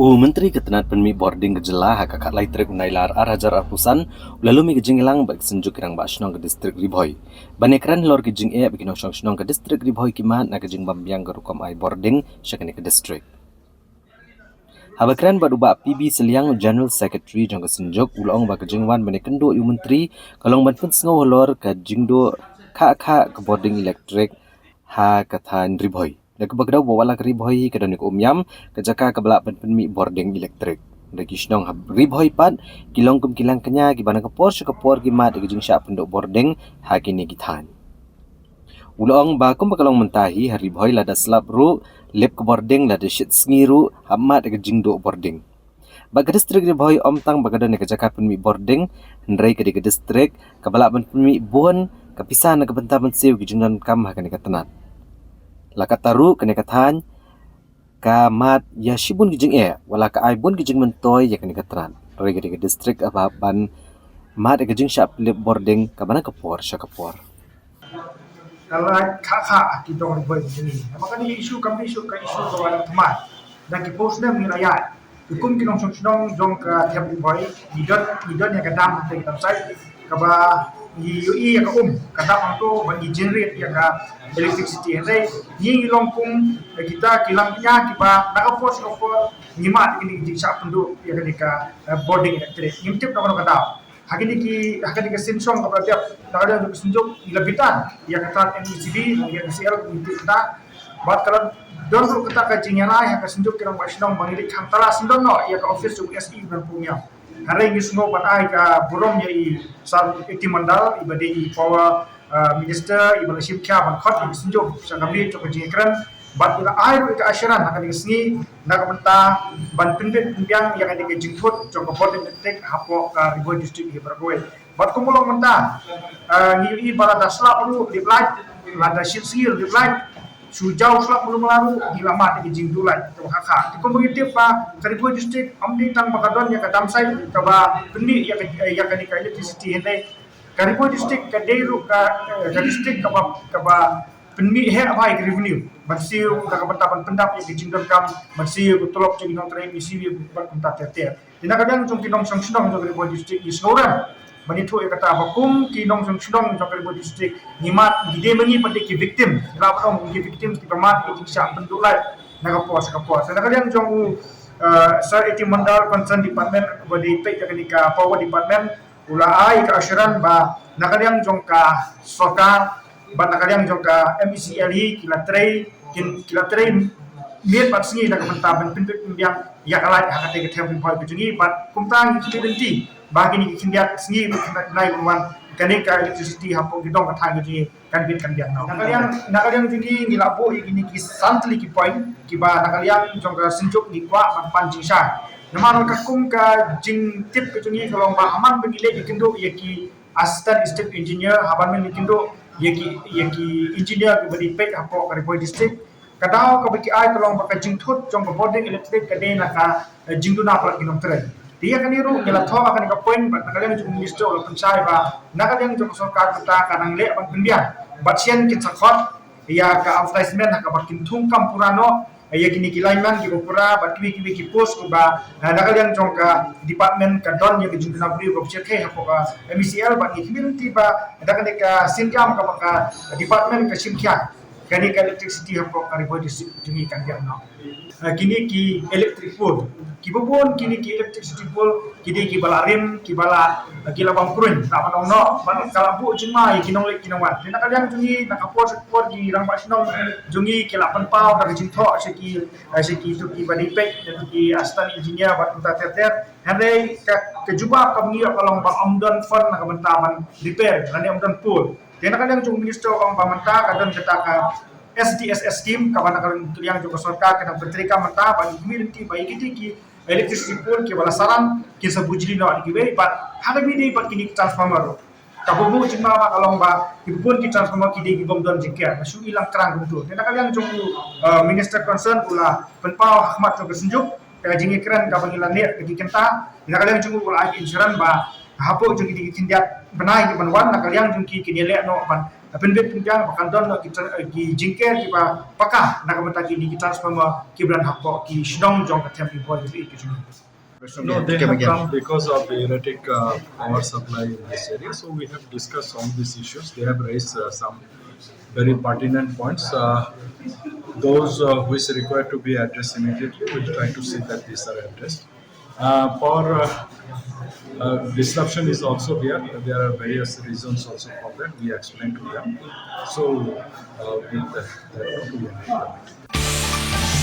Menteri Ketenat Penmi Boarding Kejelah kakak laitrik unailar Hajar Arpusan lalu mi gejing ilang bagi senjuk kirang basnong ke distrik Ribhoi. Banekran lor gejing bagi nosong ke distrik Ribhoi kimat na gejing bambiang ke rukom ai boarding syakani ke distrik. Habakran baduba PB Seliang General Secretary jang ke senjuk ulong ba gejing wan banekendo yu menteri kalong banpun sengau lor ke jingdo ke boarding elektrik ha katan Ribhoi. Dak bagdaw bawala Ribhoi kadani ko umyam kajaka kabla penmi boarding elektrik. Dagi shnong Ribhoi pat kilong kum kilang kanya gibana kapor gimat gijing sya pendok boarding hakini githan. Ulong ba kum bakalong mentahi Ribhoi lada slap ru lep ke boarding lada shit sngiru hamat gijing do boarding. Baga distrik Ribhoi omtang bagadan kajaka penmi boarding hendrai ke distrik kabla penmi bon kapisah na kabenta mensiu gijing dan kam hakani katenat. Lakat taru kene kathan kamat ya shibun gijing wala ka aibun gijing mentoy ya kene katran rega de distrik ababan mat gijing shap lip boarding kabana kapor syakapor kalau kakak kita orang buat begini. Maka ni isu kami isu kawan teman dan kita postnya milayat. Hukum kita orang jong ke tiap boy idon yang kadang kita website kaba UI yang kadang tu bagi generate yang electricity ini ni longkung kita kilangnya kita nak post nyimat ini jika penduk yang ketika boarding elektrik ngintip nak kata hakini ki sinsong kepada tiap ada untuk senjuk lebitan yang kata NECB yang NCL ngintip kita buat kalau don ru kata ka jingera yang senjuk kirang masinong mangilik hantara sindon no yang office USI dan punya hari ini semua pada ka burung yai sar iti mandal ibadai power minister ibadai shipkya ban khot ibi senjuk sangamli to jingkran bat ila air ka asyaran akan disengi nak mentah ban pinbit pimpiang yang ada jingthut jong boarding elektrik hapo ka Ribhoi district Bergoi bat kumulong mentah ngi bala dasla perlu diplat lada shipsir diplat sujau selak belum lalu gila mat di jingdulai to hakha ko mengitip pa Ribhoi district amdi tang bakadon ya kadam sai kaba bendi ya kan ka electricity hene Ribhoi district ka deiru ka district kaba penmi he apa revenue bersiu ka bentapan pendap ya jingdon kam bersiu tolok jingdon train misi ber kunta teter dina kadang jong kinong song song jong Ribhoi district is noran manitu kata bakum kinong song song jong Ribhoi district nyimat gide mengi pada ki victim lapong ki victim ki pamat ki sya pendulai nakapos sana kadang jong sir iti mandal concern department bodi pek ketika power department ula ai ka assuran ba nakadang jong ka soka ba nakadang jong ka MECLE kilatrei miet pat singi nak mentaban pintu yang ya kalat hakate ke tem poi kujungi bat kumtang ki denti bagi ni kindiat singi nai wan kani ka electricity hapo gidong ka thang ji kan bit kan biak no nakaliang jingi ni lapo igini ki santli ki point ki ba nakaliang jong ka sinjuk ni kwa pan jingsha namar ka kum ka jing tip kujungi kolong ba aman begile ikindo yaki assistant state engineer haban men ikindo yaki engineer ki badi pek hapo ka Ribhoi district kadao ka baki ai kolong ba ka jingthut jong ka boarding electric ka de na ka jingduna plat kinong tren dia kan iru gela tho akan ka point bat nakalian jung minister ol pensai ba nakalian jung sarkar kata kanang le ban pendian bat sian kit sakhot ya ka advertisement ka bakin thung kam purano ya kini kilaiman ki pura bat kiwi ki post ba nakalian jung ka department ka don ya jung na bri ko chekhe ha ko ka MECL bat ki community ba dakan ka sinjam ka department ka simkya kani ka electricity hapo ka Ribhoi district jungi kan dia no kini ki electric pole ki bobon kini ki electricity pole kini ki balarim ki bala kila bangkurun tak manong no ban kala bu jima ki nong lek kinawan dina kadang jungi nakapor sekor ki rang basnong jungi kila panpau ka jintho seki tu ki badipek dan ki assistant engineer bat kunta teter handai ka kejuba ka ngi kalong ba amdan fund na kabentaman repair lani amdan pole dina kadang jung minister orang pamenta kadang ketaka SDSS scheme kabana kadang yang juga sarkar kena berterika menta bagi community bagi ki electricity pole ki bala saran ki sabujli no ki be but hada bi dei but kini transformer kabobu jima ma kalong ba ki pun ki transformer ki dei ki bom don jikya masu ilang terang betul dina kadang jung minister concern pula penpau Ahmad juga senjuk ka jingi keren ka bangilan ne ki kenta dina kadang jung pula insurance ba hapo jung ki kindiat benai ki banwan nakaliang jung ki kinele no ban penbet pinggan makandon kita ki jingker ki ba pakah nak mata ki di transformer ki bran hakko ki shnong jong ka tempi boy ki juni. No, they have come because of the erratic power supply in this area. So we have discussed on these issues. They have raised some very pertinent points. Those which require to be addressed immediately, we'll try to see that these are addressed. For disruption is also there. There are various reasons also for that. We explained to them. So with that, we end the meeting.